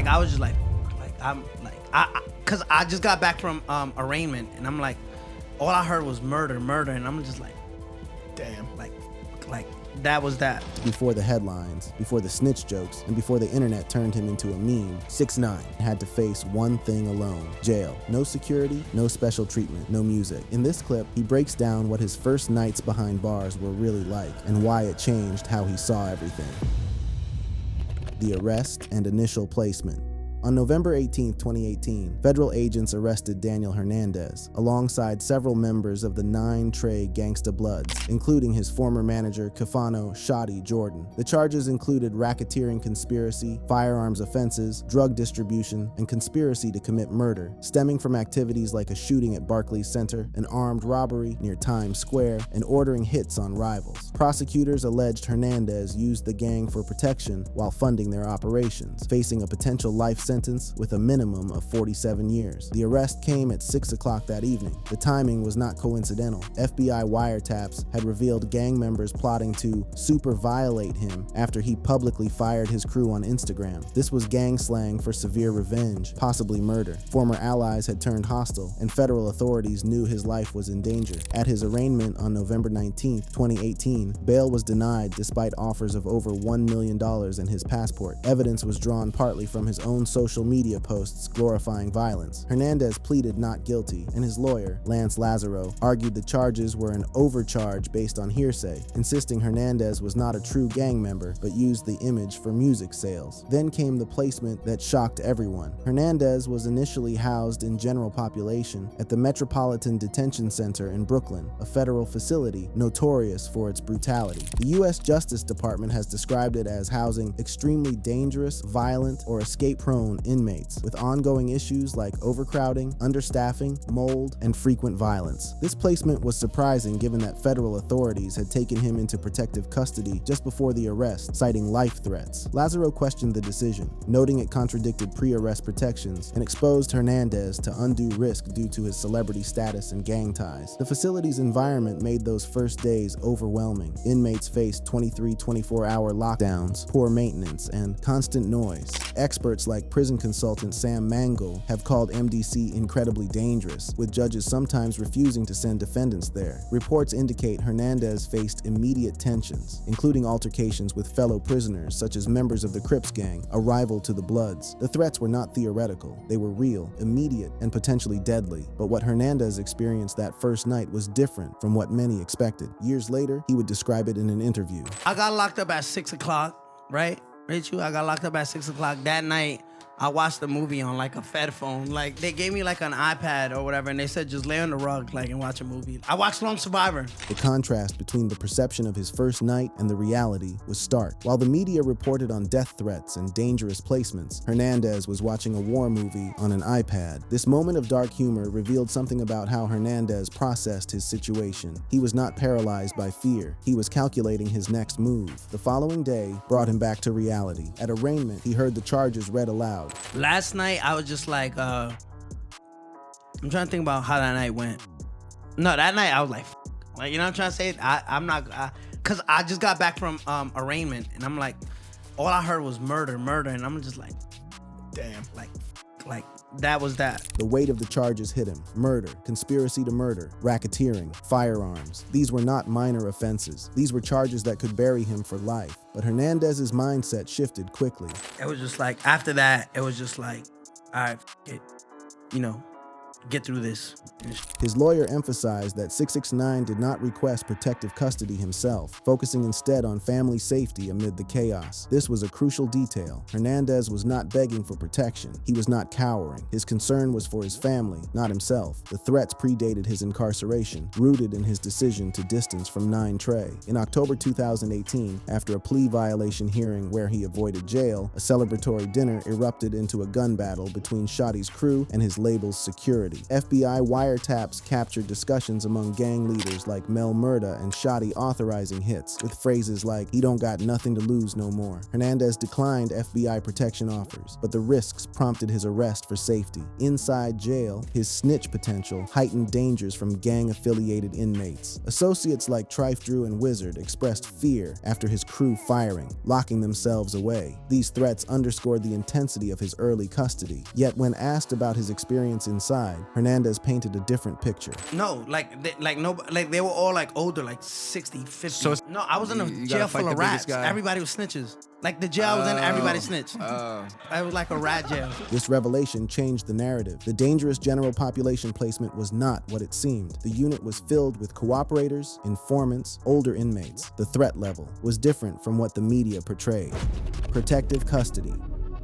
like, I was just like I'm like, cause I just got back from arraignment, and I'm like, all I heard was murder, and I'm just like, damn, like that was that. Before the headlines, before the snitch jokes, and before the internet turned him into a meme, 6ix9ine had to face one thing alone: jail. No security, no special treatment, no music. In this clip, he breaks down what his first nights behind bars were really like, and why it changed how he saw everything. The arrest and initial placement. On November 18, 2018, federal agents arrested Daniel Hernandez, alongside several members of the 9 Trey Gangsta Bloods, including his former manager, Kafano "Shotty" Jordan. The charges included racketeering conspiracy, firearms offenses, drug distribution, and conspiracy to commit murder, stemming from activities like a shooting at Barclays Center, an armed robbery near Times Square, and ordering hits on rivals. Prosecutors alleged Hernandez used the gang for protection while funding their operations, facing a potential life sentence with a minimum of 47 years. The arrest came at 6 o'clock that evening. The timing was not coincidental. FBI wiretaps had revealed gang members plotting to super violate him after he publicly fired his crew on Instagram. This was gang slang for severe revenge, possibly murder. Former allies had turned hostile, and federal authorities knew his life was in danger. At his arraignment on November 19, 2018, bail was denied despite offers of over $1 million in his passport. Evidence was drawn partly from his own social media posts glorifying violence. Hernandez pleaded not guilty, and his lawyer, Lance Lazaro, argued the charges were an overcharge based on hearsay, insisting Hernandez was not a true gang member but used the image for music sales. Then came the placement that shocked everyone. Hernandez was initially housed in general population at the Metropolitan Detention Center in Brooklyn, a federal facility notorious for its brutality. The U.S. Justice Department has described it as housing extremely dangerous, violent, or escape-prone inmates, with ongoing issues like overcrowding, understaffing, mold, and frequent violence. This placement was surprising given that federal authorities had taken him into protective custody just before the arrest, citing life threats. Lazaro questioned the decision, noting it contradicted pre-arrest protections and exposed Hernandez to undue risk due to his celebrity status and gang ties. The facility's environment made those first days overwhelming. Inmates faced 24-hour lockdowns, poor maintenance, and constant noise. Experts like prison consultant Sam Mangle have called MDC incredibly dangerous, with judges sometimes refusing to send defendants there. Reports indicate Hernandez faced immediate tensions, including altercations with fellow prisoners such as members of the Crips gang, a rival to the Bloods. The threats were not theoretical. They were real, immediate, and potentially deadly. But what Hernandez experienced that first night was different from what many expected. Years later, he would describe it in an interview. I got locked up at 6 o'clock, right? Rachel, I got locked up at 6 o'clock. That night, I watched the movie on like a Fed phone. Like they gave me like an iPad or whatever, and they said just lay on the rug like and watch a movie. I watched Lone Survivor. The contrast between the perception of his first night and the reality was stark. While the media reported on death threats and dangerous placements, Hernandez was watching a war movie on an iPad. This moment of dark humor revealed something about how Hernandez processed his situation. He was not paralyzed by fear. He was calculating his next move. The following day brought him back to reality. At arraignment, he heard the charges read aloud. Last night, I was just like, I'm trying to think about how that night went. No, that night I was like, you know what I'm trying to say? I'm not, cause I just got back from arraignment, and I'm like, all I heard was murder, and I'm just like, damn, like that was that. The weight of the charges hit him. Murder, conspiracy to murder, racketeering, firearms. These were not minor offenses. These were charges that could bury him for life. But Hernandez's mindset shifted quickly. It was just like, after that, it was just like, all right, get through this. His lawyer emphasized that 6ix9ine did not request protective custody himself, focusing instead on family safety amid the chaos. This was a crucial detail. Hernandez was not begging for protection. He was not cowering. His concern was for his family, not himself. The threats predated his incarceration, rooted in his decision to distance from 9 Trey. In October 2018, after a plea violation hearing where he avoided jail, a celebratory dinner erupted into a gun battle between Shotty's crew and his label's security. activity. FBI wiretaps captured discussions among gang leaders like Mel Murda and Shotty authorizing hits, with phrases like, "He don't got nothing to lose no more." Hernandez declined FBI protection offers, but the risks prompted his arrest for safety. Inside jail, his snitch potential heightened dangers from gang-affiliated inmates. Associates like Trife Drew and Wizard expressed fear after his crew firing, locking themselves away. These threats underscored the intensity of his early custody. Yet when asked about his experience inside, Hernandez painted a different picture. No, they were all like older, like 60, 50. So no, I was in a you jail gotta fight full of the biggest rats. guy. Everybody was snitches. Like the jail I was in, everybody snitched. It was like a rat jail. This revelation changed the narrative. The dangerous general population placement was not what it seemed. The unit was filled with cooperators, informants, older inmates. The threat level was different from what the media portrayed. Protective custody.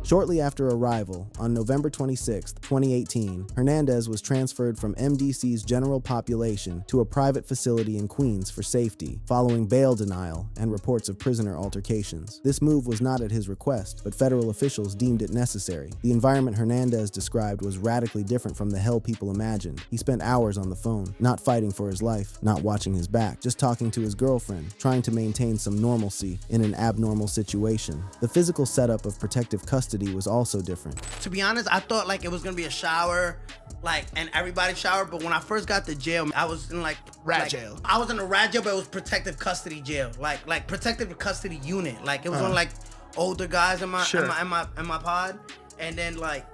Shortly after arrival, on November 26, 2018, Hernandez was transferred from MDC's general population to a private facility in Queens for safety, following bail denial and reports of prisoner altercations. This move was not at his request, but federal officials deemed it necessary. The environment Hernandez described was radically different from the hell people imagined. He spent hours on the phone, not fighting for his life, not watching his back, just talking to his girlfriend, trying to maintain some normalcy in an abnormal situation. The physical setup of protective custody was also different. To be honest, I thought like it was gonna be a shower, and everybody showered. But when I first got to jail, I was in Rat jail. I was in a rat jail, but it was protective custody jail, like protective custody unit. Like it was on like older guys in my in my pod, and then like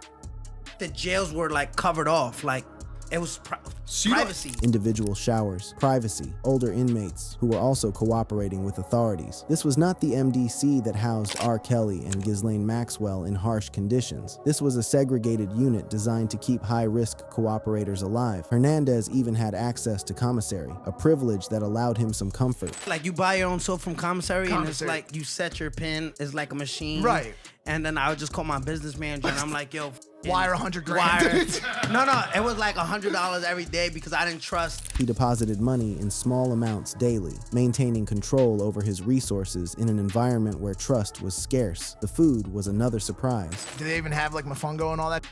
the jails were like covered off, like it was privacy. Individual showers, privacy, older inmates who were also cooperating with authorities. This was not the MDC that housed R. Kelly and Ghislaine Maxwell in harsh conditions. This was a segregated unit designed to keep high-risk cooperators alive. Hernandez even had access to commissary, a privilege that allowed him some comfort. Like you buy your own soap from commissary, and it's like you set your pin, it's like a machine. Right. And then I would just call my business manager and I'm like, yo, Wire 100 grand. No, it was like $100 every day because I didn't trust. He deposited money in small amounts daily, maintaining control over his resources in an environment where trust was scarce. The food was another surprise. Do they even have like mofongo and all that?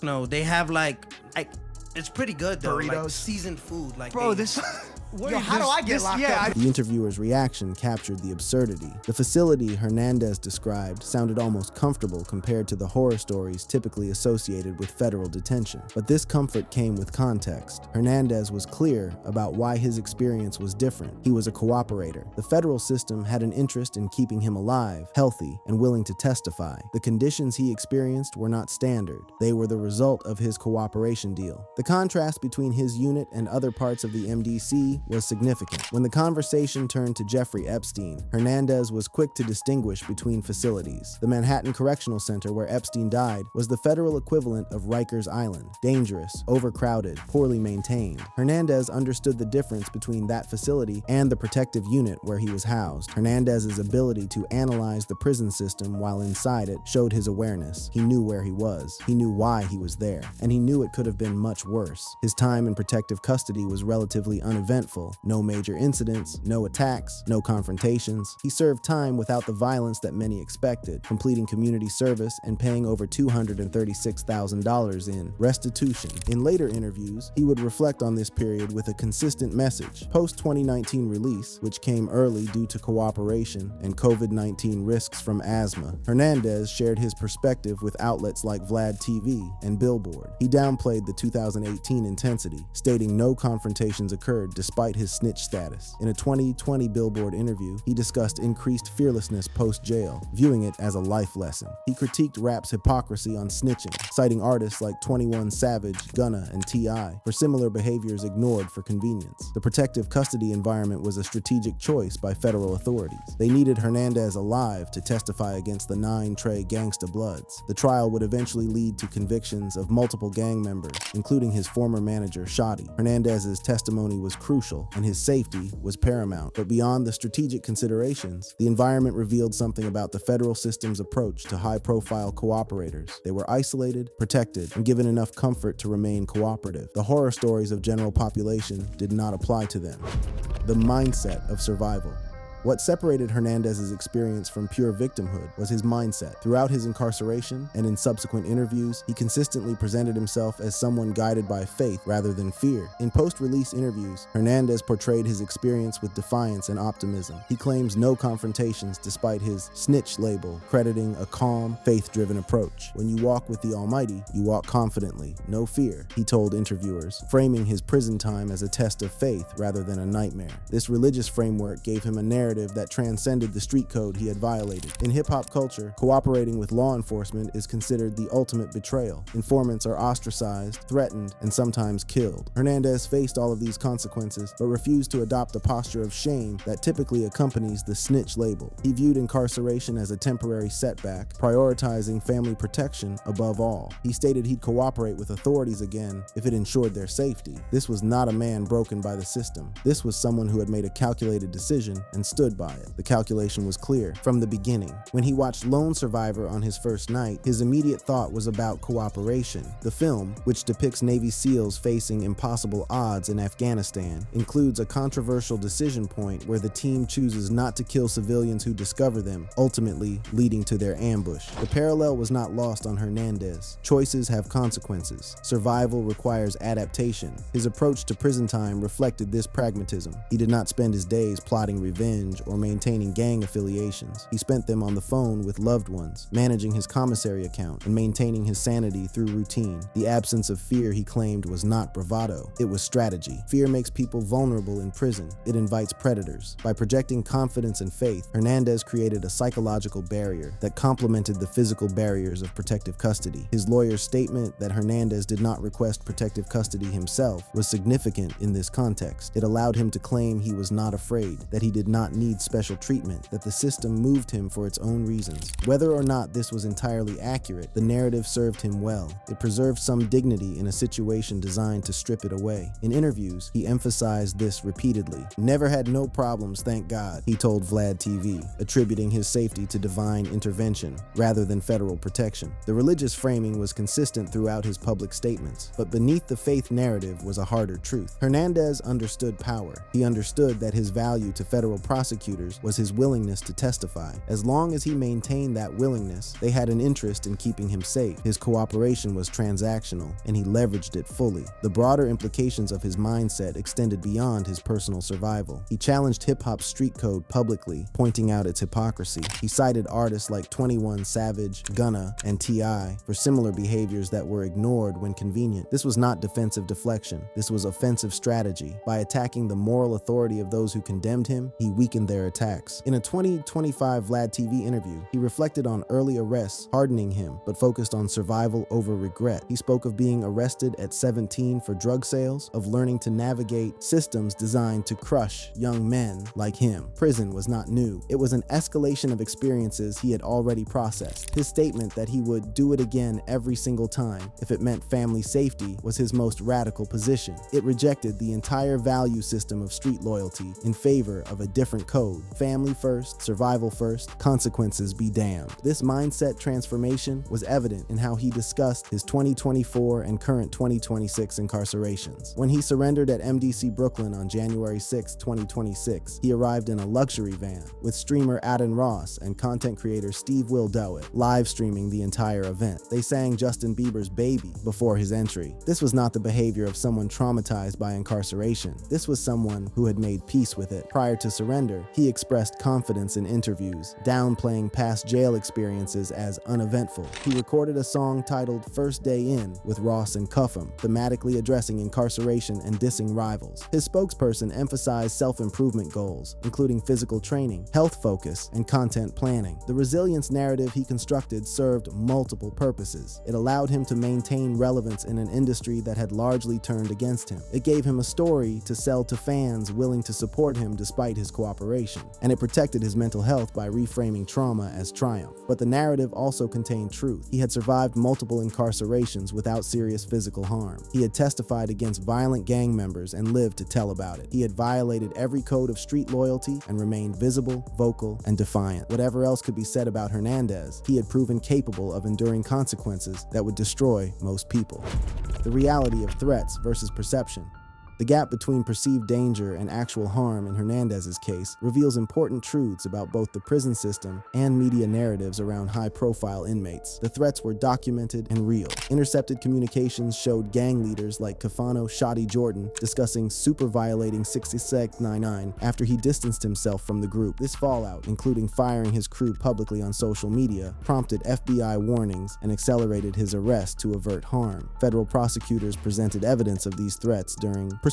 No, they have like it's pretty good though. Like Burritos. seasoned food. Like Bro, this... Yo, how do I get locked up? The interviewer's reaction captured the absurdity. The facility Hernandez described sounded almost comfortable compared to the horror stories typically associated with federal detention. But this comfort came with context. Hernandez was clear about why his experience was different. He was a cooperator. The federal system had an interest in keeping him alive, healthy, and willing to testify. The conditions he experienced were not standard. They were the result of his cooperation deal. The contrast between his unit and other parts of the MDC was significant. When the conversation turned to Jeffrey Epstein, Hernandez was quick to distinguish between facilities. The Manhattan Correctional Center where Epstein died was the federal equivalent of Rikers Island, dangerous, overcrowded, poorly maintained. Hernandez understood the difference between that facility and the protective unit where he was housed. Hernandez's ability to analyze the prison system while inside it showed his awareness. He knew where he was. He knew why he was there. And he knew it could have been much worse. His time in protective custody was relatively uneventful. No major incidents, no attacks, no confrontations. He served time without the violence that many expected, completing community service and paying over $236,000 in restitution. In later interviews, he would reflect on this period with a consistent message. Post-2019 release, which came early due to cooperation and COVID-19 risks from asthma, Hernandez shared his perspective with outlets like Vlad TV and Billboard. He downplayed the 2018 intensity, stating no confrontations occurred despite his snitch status. In a 2020 Billboard interview, he discussed increased fearlessness post-jail, viewing it as a life lesson. He critiqued rap's hypocrisy on snitching, citing artists like 21 Savage, Gunna, and T.I. for similar behaviors ignored for convenience. The protective custody environment was a strategic choice by federal authorities. They needed Hernandez alive to testify against the 9 Trey gangsta bloods. The trial would eventually lead to convictions of multiple gang members, including his former manager, Shotty. Hernandez's testimony was crucial, and his safety was paramount. But beyond the strategic considerations, the environment revealed something about the federal system's approach to high-profile cooperators. They were isolated, protected, and given enough comfort to remain cooperative. The horror stories of general population did not apply to them. The mindset of survival. What separated Hernandez's experience from pure victimhood was his mindset. Throughout his incarceration and in subsequent interviews, he consistently presented himself as someone guided by faith rather than fear. In post-release interviews, Hernandez portrayed his experience with defiance and optimism. He claims no confrontations despite his snitch label, crediting a calm, faith-driven approach. When you walk with the Almighty, you walk confidently, no fear, he told interviewers, framing his prison time as a test of faith rather than a nightmare. This religious framework gave him a narrative that transcended the street code he had violated. In hip-hop culture, cooperating with law enforcement is considered the ultimate betrayal. Informants are ostracized, threatened, and sometimes killed. Hernandez faced all of these consequences, but refused to adopt a posture of shame that typically accompanies the snitch label. He viewed incarceration as a temporary setback, prioritizing family protection above all. He stated he'd cooperate with authorities again if it ensured their safety. This was not a man broken by the system. This was someone who had made a calculated decision and stood by it. The calculation was clear from the beginning. When he watched Lone Survivor on his first night, his immediate thought was about cooperation. The film, which depicts Navy SEALs facing impossible odds in Afghanistan, includes a controversial decision point where the team chooses not to kill civilians who discover them, ultimately leading to their ambush. The parallel was not lost on Hernandez. Choices have consequences. Survival requires adaptation. His approach to prison time reflected this pragmatism. He did not spend his days plotting revenge or maintaining gang affiliations. He spent them on the phone with loved ones, managing his commissary account and maintaining his sanity through routine. The absence of fear, he claimed, was not bravado. It was strategy. Fear makes people vulnerable in prison. It invites predators. By projecting confidence and faith, Hernandez created a psychological barrier that complemented the physical barriers of protective custody. His lawyer's statement that Hernandez did not request protective custody himself was significant in this context. It allowed him to claim he was not afraid, that he did not need special treatment, that the system moved him for its own reasons. Whether or not this was entirely accurate, the narrative served him well. It preserved some dignity in a situation designed to strip it away. In interviews, he emphasized this repeatedly. Never had no problems, thank God, he told Vlad TV, attributing his safety to divine intervention rather than federal protection. The religious framing was consistent throughout his public statements, but beneath the faith narrative was a harder truth. Hernandez understood power. He understood that his value to federal prosecutors was his willingness to testify. As long as he maintained that willingness, they had an interest in keeping him safe. His cooperation was transactional, and he leveraged it fully. The broader implications of his mindset extended beyond his personal survival. He challenged hip-hop's street code publicly, pointing out its hypocrisy. He cited artists like 21 Savage, Gunna, and T.I. for similar behaviors that were ignored when convenient. This was not defensive deflection. This was offensive strategy. By attacking the moral authority of those who condemned him, he weakened their attacks. In a 2025 Vlad TV interview, he reflected on early arrests hardening him, but focused on survival over regret. He spoke of being arrested at 17 for drug sales, of learning to navigate systems designed to crush young men like him. Prison was not new. It was an escalation of experiences he had already processed. His statement that he would do it again every single time if it meant family safety was his most radical position. It rejected the entire value system of street loyalty in favor of a different code. Family first, survival first, consequences be damned. This mindset transformation was evident in how he discussed his 2024 and current 2026 incarcerations. When he surrendered at MDC Brooklyn on January 6, 2026, he arrived in a luxury van with streamer Adin Ross and content creator Steve Will Dowett live streaming the entire event. They sang Justin Bieber's Baby before his entry. This was not the behavior of someone traumatized by incarceration. This was someone who had made peace with it. Prior to surrender, he expressed confidence in interviews, downplaying past jail experiences as uneventful. He recorded a song titled First Day In with Ross and Cuffham, thematically addressing incarceration and dissing rivals. His spokesperson emphasized self-improvement goals, including physical training, health focus, and content planning. The resilience narrative he constructed served multiple purposes. It allowed him to maintain relevance in an industry that had largely turned against him. It gave him a story to sell to fans willing to support him despite his cooperation. And it protected his mental health by reframing trauma as triumph. But the narrative also contained truth. He had survived multiple incarcerations without serious physical harm. He had testified against violent gang members and lived to tell about it. He had violated every code of street loyalty and remained visible, vocal, and defiant. Whatever else could be said about Hernandez, he had proven capable of enduring consequences that would destroy most people. The reality of threats versus perception. The gap between perceived danger and actual harm in Hernandez's case reveals important truths about both the prison system and media narratives around high-profile inmates. The threats were documented and real. Intercepted communications showed gang leaders like Kafano Shotty Jordan discussing super violating 6ix9ine after he distanced himself from the group. This fallout, including firing his crew publicly on social media, prompted FBI warnings and accelerated his arrest to avert harm. Federal prosecutors presented evidence of these threats during proceedings.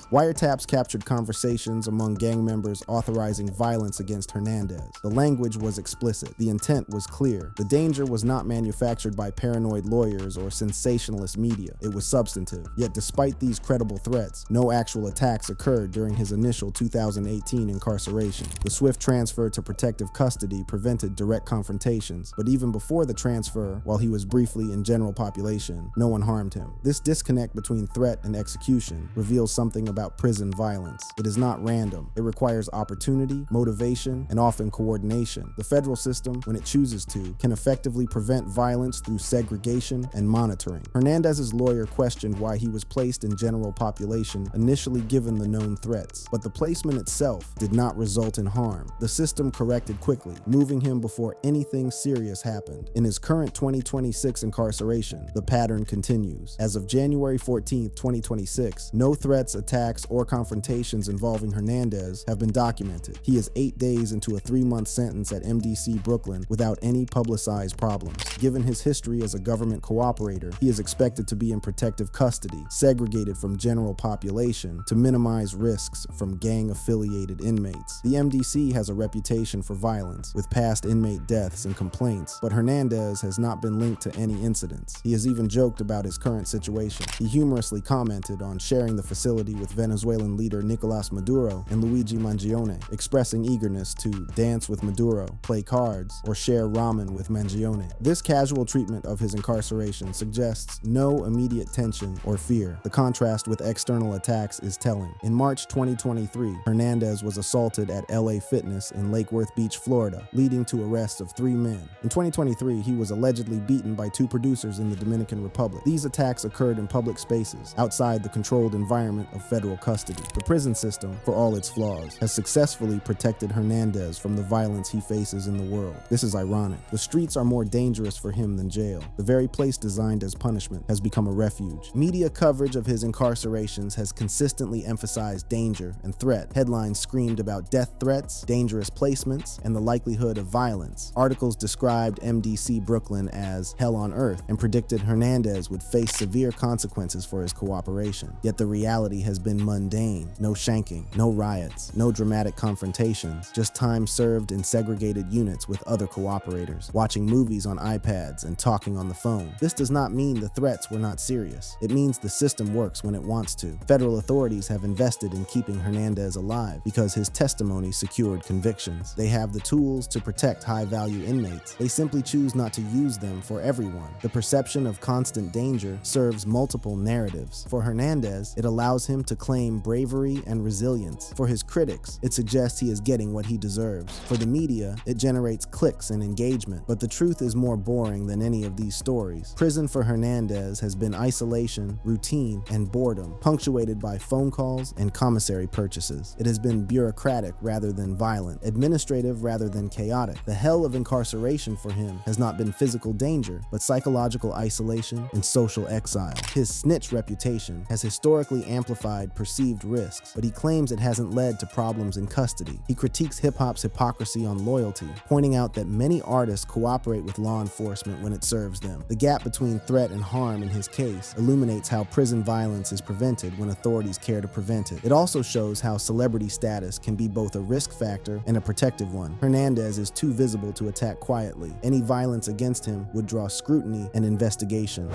Wiretaps captured conversations among gang members authorizing violence against Hernandez. The language was explicit. The intent was clear. The danger was not manufactured by paranoid lawyers or sensationalist media. It was substantive. Yet despite these credible threats, no actual attacks occurred during his initial 2018 incarceration. The swift transfer to protective custody prevented direct confrontations, but even before the transfer, while he was briefly in general population, no one harmed him. This disconnect between threat and execution reveals something about prison violence. It is not random. It requires opportunity, motivation, and often coordination. The federal system, when it chooses to, can effectively prevent violence through segregation and monitoring. Hernandez's lawyer questioned why he was placed in general population initially given the known threats, but the placement itself did not result in harm. The system corrected quickly, moving him before anything serious happened. In his current 2026 incarceration, the pattern continues. As of January 14, 2026, no threats, attacks, or confrontations involving Hernandez have been documented. He is 8 days into a 3-month sentence at MDC Brooklyn without any publicized problems. Given his history as a government cooperator, he is expected to be in protective custody, segregated from general population to minimize risks from gang-affiliated inmates. The MDC has a reputation for violence, with past inmate deaths and complaints, but Hernandez has not been linked to any incidents. He has even joked about his current situation. He humorously commented on sharing the facility with Venezuelan leader Nicolas Maduro and Luigi Mangione, expressing eagerness to dance with Maduro, play cards, or share ramen with Mangione. This casual treatment of his incarceration suggests no immediate tension or fear. The contrast with external attacks is telling. In March 2023, Hernandez was assaulted at LA Fitness in Lake Worth Beach, Florida, leading to arrests of 3 men. In 2023, he was allegedly beaten by 2 producers in the Dominican Republic. These attacks occurred in public spaces, outside the controlled environment of federal custody. The prison system, for all its flaws, has successfully protected Hernandez from the violence he faces in the world. This is ironic. The streets are more dangerous for him than jail. The very place designed as punishment has become a refuge. Media coverage of his incarcerations has consistently emphasized danger and threat. Headlines screamed about death threats, dangerous placements, and the likelihood of violence. Articles described MDC Brooklyn as hell on earth and predicted Hernandez would face severe consequences for his cooperation. Yet the reality has been mundane. No shanking, no riots, no dramatic confrontations, just time served in segregated units with other cooperators, watching movies on iPads and talking on the phone. This does not mean the threats were not serious. It means the system works when it wants to. Federal authorities have invested in keeping Hernandez alive because his testimony secured convictions. They have the tools to protect high-value inmates. They simply choose not to use them for everyone. The perception of constant danger serves multiple narratives. For Hernandez, it allows him to claim bravery and resilience. For his critics, it suggests he is getting what he deserves. For the media, it generates clicks and engagement. But the truth is more boring than any of these stories. Prison for Hernandez has been isolation, routine, and boredom, punctuated by phone calls and commissary purchases. It has been bureaucratic rather than violent, administrative rather than chaotic. The hell of incarceration for him has not been physical danger, but psychological isolation and social exile. His snitch reputation has historically amplified perceived risks, but he claims it hasn't led to problems in custody. He critiques hip-hop's hypocrisy on loyalty, pointing out that many artists cooperate with law enforcement when it serves them. The gap between threat and harm in his case illuminates how prison violence is prevented when authorities care to prevent it. It also shows how celebrity status can be both a risk factor and a protective one. Hernandez is too visible to attack quietly. Any violence against him would draw scrutiny and investigation.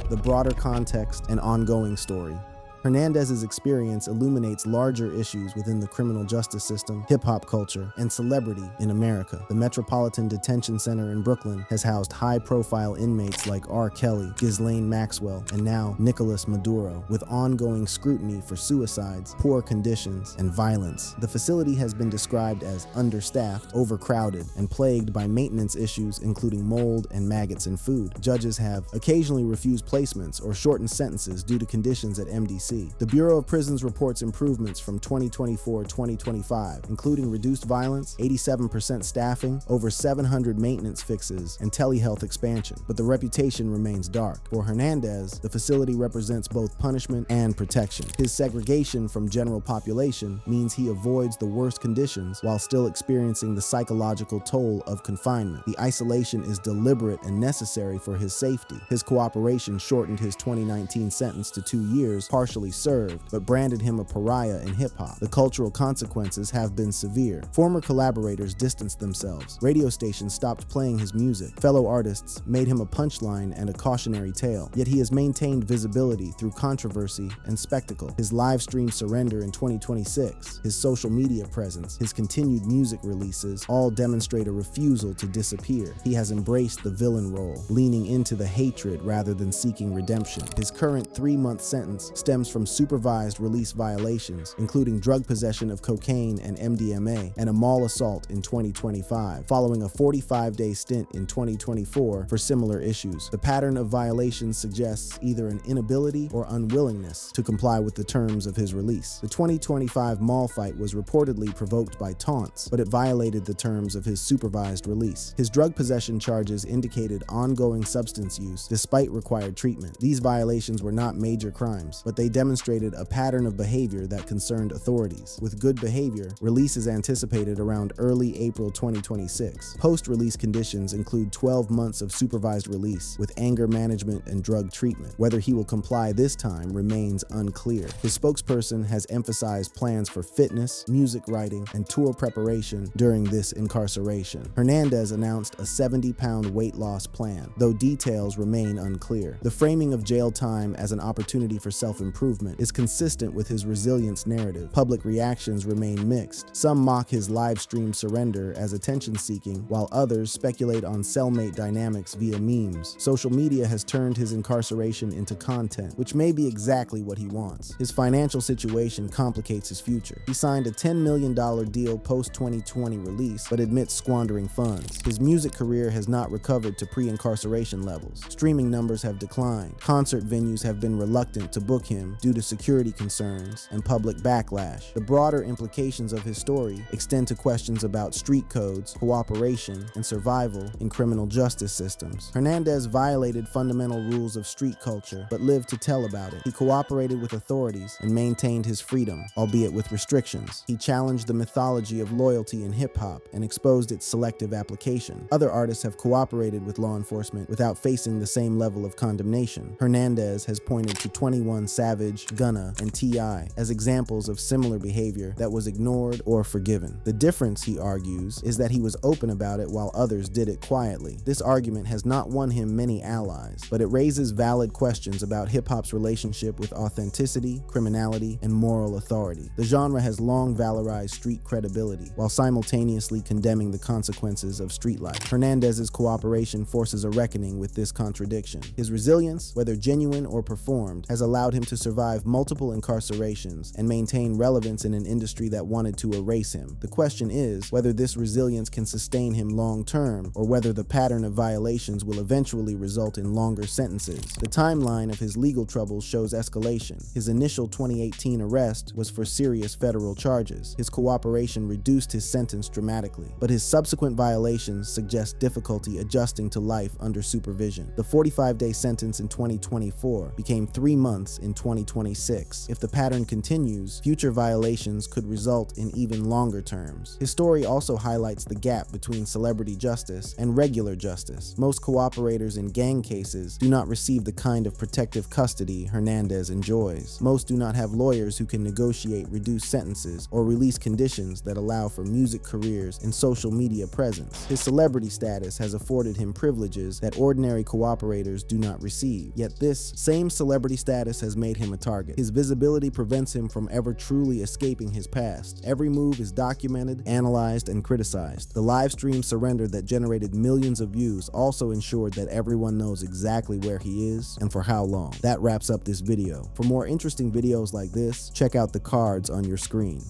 The broader context and ongoing story. Hernandez's experience illuminates larger issues within the criminal justice system, hip-hop culture, and celebrity in America. The Metropolitan Detention Center in Brooklyn has housed high-profile inmates like R. Kelly, Ghislaine Maxwell, and now Nicolas Maduro, with ongoing scrutiny for suicides, poor conditions, and violence. The facility has been described as understaffed, overcrowded, and plagued by maintenance issues including mold and maggots in food. Judges have occasionally refused placements or shortened sentences due to conditions at MDC. see. The Bureau of Prisons reports improvements from 2024-2025, including reduced violence, 87% staffing, over 700 maintenance fixes, and telehealth expansion. But the reputation remains dark. For Hernandez, the facility represents both punishment and protection. His segregation from general population means he avoids the worst conditions while still experiencing the psychological toll of confinement. The isolation is deliberate and necessary for his safety. His cooperation shortened his 2019 sentence to 2 years, partially served, but branded him a pariah in hip-hop. The cultural consequences have been severe. Former collaborators distanced themselves. Radio stations stopped playing his music. Fellow artists made him a punchline and a cautionary tale. Yet he has maintained visibility through controversy and spectacle. His live stream surrender in 2026, his social media presence, his continued music releases all demonstrate a refusal to disappear. He has embraced the villain role, leaning into the hatred rather than seeking redemption. His current 3-month sentence stems from supervised release violations, including drug possession of cocaine and MDMA, and a mall assault in 2025, following a 45-day stint in 2024 for similar issues. The pattern of violations suggests either an inability or unwillingness to comply with the terms of his release. The 2025 mall fight was reportedly provoked by taunts, but it violated the terms of his supervised release. His drug possession charges indicated ongoing substance use despite required treatment. These violations were not major crimes, but they demonstrated a pattern of behavior that concerned authorities. With good behavior, release is anticipated around early April 2026. Post-release conditions include 12 months of supervised release with anger management and drug treatment. Whether he will comply this time remains unclear. His spokesperson has emphasized plans for fitness, music writing, and tour preparation during this incarceration. Hernandez announced a 70-pound weight loss plan, though details remain unclear. The framing of jail time as an opportunity for self-improvement is consistent with his resilience narrative. Public reactions remain mixed. Some mock his live stream surrender as attention-seeking, while others speculate on cellmate dynamics via memes. Social media has turned his incarceration into content, which may be exactly what he wants. His financial situation complicates his future. He signed a $10 million deal post-2020 release, but admits squandering funds. His music career has not recovered to pre-incarceration levels. Streaming numbers have declined. Concert venues have been reluctant to book him due to security concerns and public backlash. The broader implications of his story extend to questions about street codes, cooperation, and survival in criminal justice systems. Hernandez violated fundamental rules of street culture, but lived to tell about it. He cooperated with authorities and maintained his freedom, albeit with restrictions. He challenged the mythology of loyalty in hip-hop and exposed its selective application. Other artists have cooperated with law enforcement without facing the same level of condemnation. Hernandez has pointed to 21 Savage, Gunna, and T.I. as examples of similar behavior that was ignored or forgiven. The difference, he argues, is that he was open about it while others did it quietly. This argument has not won him many allies, but it raises valid questions about hip-hop's relationship with authenticity, criminality, and moral authority. The genre has long valorized street credibility, while simultaneously condemning the consequences of street life. Hernandez's cooperation forces a reckoning with this contradiction. His resilience, whether genuine or performed, has allowed him to survive multiple incarcerations and maintain relevance in an industry that wanted to erase him. The question is whether this resilience can sustain him long-term, or whether the pattern of violations will eventually result in longer sentences. The timeline of his legal troubles shows escalation. His initial 2018 arrest was for serious federal charges. His cooperation reduced his sentence dramatically, but his subsequent violations suggest difficulty adjusting to life under supervision. The 45-day sentence in 2024 became 3 months in 2026. If the pattern continues, future violations could result in even longer terms. His story also highlights the gap between celebrity justice and regular justice. Most cooperators in gang cases do not receive the kind of protective custody Hernandez enjoys. Most do not have lawyers who can negotiate reduced sentences or release conditions that allow for music careers and social media presence. His celebrity status has afforded him privileges that ordinary cooperators do not receive. Yet this same celebrity status has made him a target. His visibility prevents him from ever truly escaping his past. Every move is documented, analyzed, and criticized. The live stream surrender that generated millions of views also ensured that everyone knows exactly where he is and for how long. That wraps up this video. For more interesting videos like this, check out the cards on your screen.